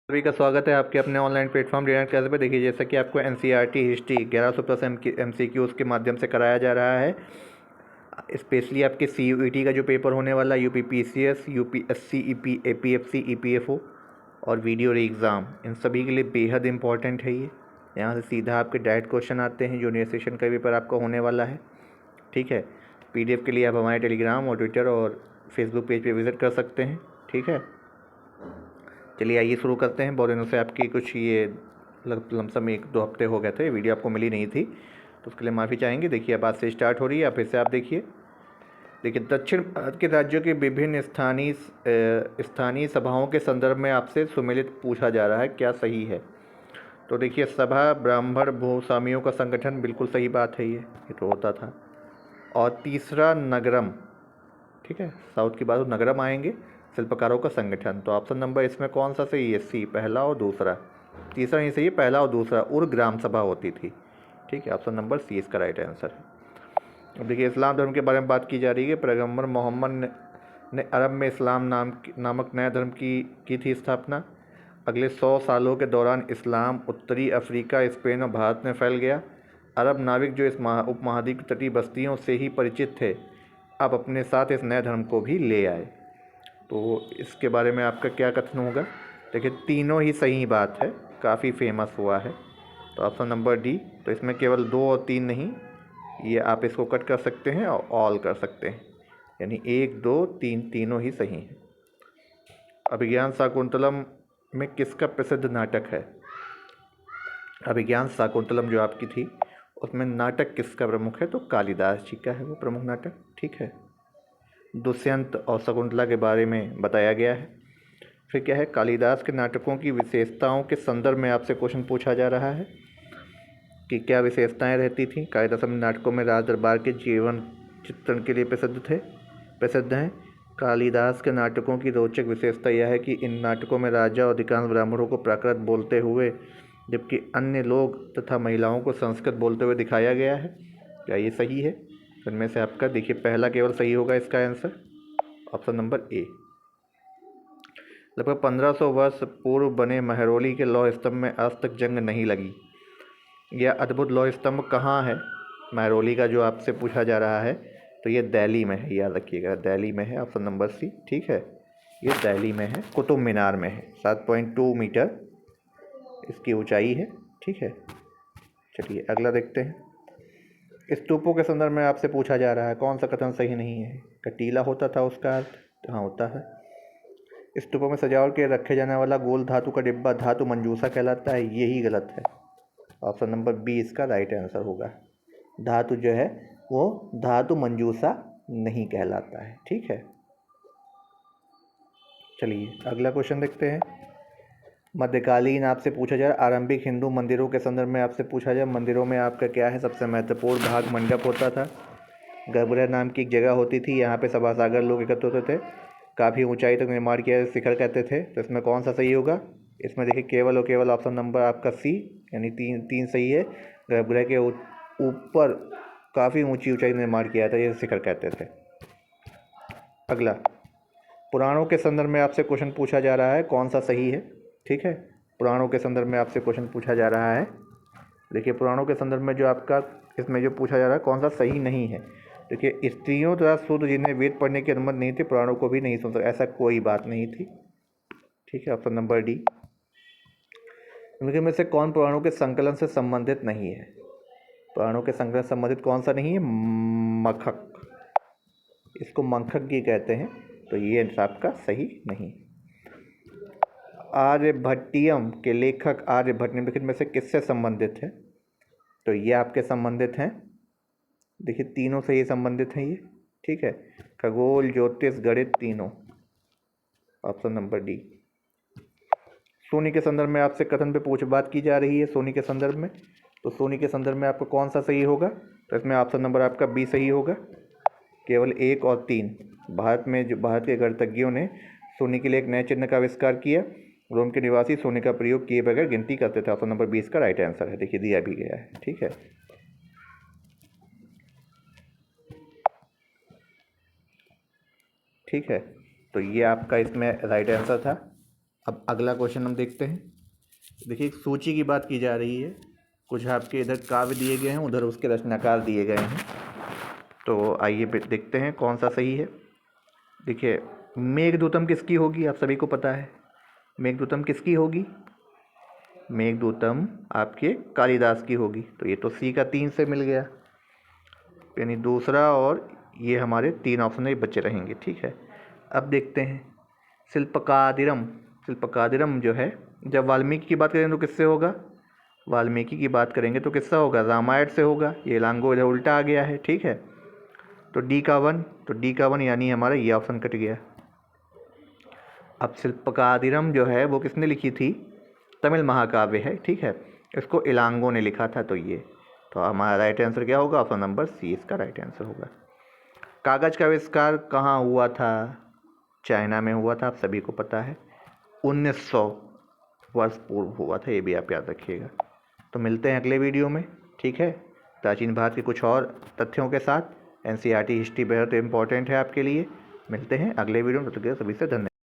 सभी का स्वागत है आपके अपने ऑनलाइन प्लेटफॉर्म लर्नर क्लास पे। देखिए, जैसा कि आपको एनसीईआरटी हिस्ट्री 1100 प्लस एमसीक्यूज के माध्यम से कराया जा रहा है। स्पेशली आपके सीयूईटी का जो पेपर होने वाला, यूपीपीसीएस, यूपीएससी, एपीएफसी, ईपीएफओ और वीडियो री एग्ज़ाम, इन सभी के लिए बेहद इंपॉर्टेंट है ये। यहाँ से सीधा आपके डायरेक्ट क्वेश्चन आते हैं। जूनियर सेशन का पेपर आपका होने वाला है, ठीक है। पीडीएफ के लिए आप हमारे टेलीग्राम और ट्विटर और फेसबुक पेज पे विज़िट कर सकते हैं, ठीक है। चलिए आइए शुरू करते हैं। बहुत दिनों से आपकी कुछ ये लमसम 1-2 हफ्ते हो गए थे, वीडियो आपको मिली नहीं थी, तो उसके लिए माफ़ी चाहेंगे। देखिए, अब आज से स्टार्ट हो रही है, आप फिर से आप देखिए। दक्षिण भारत के राज्यों के विभिन्न स्थानीय सभाओं के संदर्भ में आपसे सुमेलित पूछा जा रहा है, क्या सही है? तो देखिए, सभा ब्राह्मण भूस्वामियों का संगठन, बिल्कुल सही बात है, ये तो होता था। और तीसरा नगरम, ठीक है, साउथ की बात हो, नगरम आएंगे, शिल्पकारों का संगठन। तो ऑप्शन नंबर इसमें कौन सा सही है? सी, पहला और दूसरा। तीसरा नहीं सही है, पहला और दूसरा। उर ग्राम सभा होती थी, ठीक है। ऑप्शन नंबर सी इसका राइट आंसर है। अब देखिए, इस्लाम धर्म के बारे में बात की जा रही है। पैगम्बर मोहम्मद ने अरब में इस्लाम नामक नए धर्म की थी स्थापना। अगले 100 सालों के दौरान इस्लाम उत्तरी अफ्रीका, स्पेन और भारत में फैल गया। अरब नाविक जो इस उपमहाद्वीप की तटीय बस्तियों से ही परिचित थे, अब अपने साथ इस नए धर्म को भी ले आए। तो इसके बारे में आपका क्या कथन होगा? देखिए, तीनों ही सही बात है, काफ़ी फेमस हुआ है। तो ऑप्शन नंबर डी। तो इसमें केवल 2 और 3 नहीं, ये आप इसको कट कर सकते हैं और ऑल कर सकते हैं, यानी 1, 2, 3 तीनों ही सही हैं। अभिज्ञान शाकुंतलम में किसका प्रसिद्ध नाटक है? अभिज्ञान शाकुंतलम जो आपकी थी, उसमें नाटक किसका प्रमुख है? तो कालिदास जी का है वो प्रमुख नाटक, ठीक है। दुष्यंत और शकुंतला के बारे में बताया गया है। फिर क्या है? कालिदास के नाटकों की विशेषताओं के संदर्भ में आपसे क्वेश्चन पूछा जा रहा है कि क्या विशेषताएं रहती थीं। कालिदास अपने नाटकों में राज दरबार के जीवन चित्रण के लिए प्रसिद्ध हैं। कालिदास के नाटकों की रोचक विशेषता यह है कि इन नाटकों में राजा और अधिकांश ब्राह्मणों को प्राकृत बोलते हुए, जबकि अन्य लोग तथा महिलाओं को संस्कृत बोलते हुए दिखाया गया है। क्या ये सही है? इनमें से आपका देखिए, पहला केवल सही होगा इसका आंसर, ऑप्शन नंबर ए। लगभग 1500 वर्ष पूर्व बने महरौली के लौह स्तंभ में आज तक जंग नहीं लगी। यह अद्भुत लौह स्तंभ कहाँ है? महरौली का जो आपसे पूछा जा रहा है, तो ये दिल्ली में है, याद रखिएगा, दिल्ली में है, ऑप्शन नंबर सी, ठीक है। ये दिल्ली में है, कुतुब मीनार में है। 7.2 मीटर इसकी ऊंचाई है, ठीक है। चलिए अगला देखते हैं। स्तूपों के संदर्भ में आपसे पूछा जा रहा है, कौन सा कथन सही नहीं है? कटीला होता था उसका अर्थ, तो हाँ होता है। स्तूपों में सजावट के रखे जाने वाला गोल धातु का डिब्बा धातु मंजूसा कहलाता है, यही गलत है। ऑप्शन नंबर बी इसका राइट आंसर होगा। धातु जो है वो धातु मंजूसा नहीं कहलाता है, ठीक है। चलिए अगला क्वेश्चन देखते हैं। मध्यकालीन आपसे पूछा जाए, आरंभिक हिंदू मंदिरों के संदर्भ में आपसे पूछा जाए, मंदिरों में आपका क्या है? सबसे महत्वपूर्ण भाग मंडप होता था। गर्भगृह नाम की एक जगह होती थी, यहाँ पे सभा सागर लोग एकत्र होते थे। काफ़ी ऊंचाई तक निर्माण किया, शिखर कहते थे। तो इसमें कौन सा सही होगा? इसमें देखिए, केवल और केवल ऑप्शन नंबर आपका सी, यानी तीन सही है। गर्भगृह के ऊपर काफ़ी ऊंचाई निर्माण किया था, ये शिखर कहते थे। अगला, पुराणों के संदर्भ में आपसे क्वेश्चन पूछा जा रहा है, कौन सा सही है? ठीक है, पुराणों के संदर्भ में आपसे क्वेश्चन पूछा जा रहा है। देखिए, पुराणों के संदर्भ में जो आपका इसमें जो पूछा जा रहा है, कौन सा सही नहीं है? देखिए, स्त्रियों तथा शूद्र जिन्हें वेद पढ़ने की अनुमति नहीं थी, पुराणों को भी नहीं सुन सकते, ऐसा कोई बात नहीं थी, ठीक है। Option number D. इनके में से कौन पुराणों के संकलन से संबंधित नहीं है? पुराणों के संकलन से संबंधित कौन सा नहीं है? मखक, इसको मंखक की कहते हैं, तो ये आपका सही नहीं। आर्यभट्टियम के लेखक आर्यभट्ट निम्नलिखित में से किससे संबंधित है? तो ये आपके संबंधित हैं। देखिए, तीनों से ये संबंधित हैं ये, ठीक है। खगोल, ज्योतिष, गणित, तीनों, ऑप्शन नंबर डी। सोनी के संदर्भ में आपसे कथन पे बात की जा रही है, सोनी के संदर्भ में। तो सोनी के संदर्भ में आपको कौन सा सही होगा? तो इसमें ऑप्शन नंबर आपका बी सही होगा। केवल 1 और 3, भारत में जो भारत के गणितज्ञों ने सोनी के लिए एक नए चिन्ह का आविष्कार किया। रोम के निवासी सोने का प्रयोग किए बगैर गिनती करते थे। ऑप्शन नंबर 20 का राइट आंसर है, देखिए दिया भी गया है, ठीक है। ठीक है, तो ये आपका इसमें राइट आंसर था। अब अगला क्वेश्चन हम देखते हैं। देखिए एक सूची की बात की जा रही है, कुछ आपके इधर काव्य दिए गए हैं, उधर उसके रचनाकार दिए गए हैं। तो आइए देखते हैं कौन सा सही है। देखिए मेघदूतम किसकी होगी, आप सभी को पता है। मेघदूतम किसकी होगी, मेघदूतम आपके कालिदास की होगी। तो ये तो सी का 3 से मिल गया, यानी दूसरा और ये हमारे 3 ऑप्शन ही बचे रहेंगे। ठीक है, अब देखते हैं शिल्पकादिरम। शिल्पकादिरम जो है, जब वाल्मीकि की बात करें तो किससे होगा, वाल्मीकि की बात करेंगे तो किससे होगा, रामायण से होगा। ये लांगो इधर उल्टा आ गया है। ठीक है, तो डी का 1, तो डी का 1 यानी हमारा ये ऑप्शन कट गया। अब शिल्पकादिरम जो है वो किसने लिखी थी, तमिल महाकाव्य है। ठीक है, इसको इलांगो ने लिखा था। तो हमारा राइट आंसर क्या होगा, ऑप्शन नंबर सी इसका राइट आंसर होगा। कागज़ का आविष्कार कहाँ हुआ था, चाइना में हुआ था, आप सभी को पता है। 1900 वर्ष पूर्व हुआ था, ये भी आप याद रखिएगा। तो मिलते हैं अगले वीडियो में। ठीक है, प्राचीन भारत के कुछ और तथ्यों के साथ। एनसीईआरटी हिस्ट्री बेहद इम्पोर्टेंट है आपके लिए। मिलते हैं अगले वीडियो में, तब तक के लिए सभी से धन्यवाद।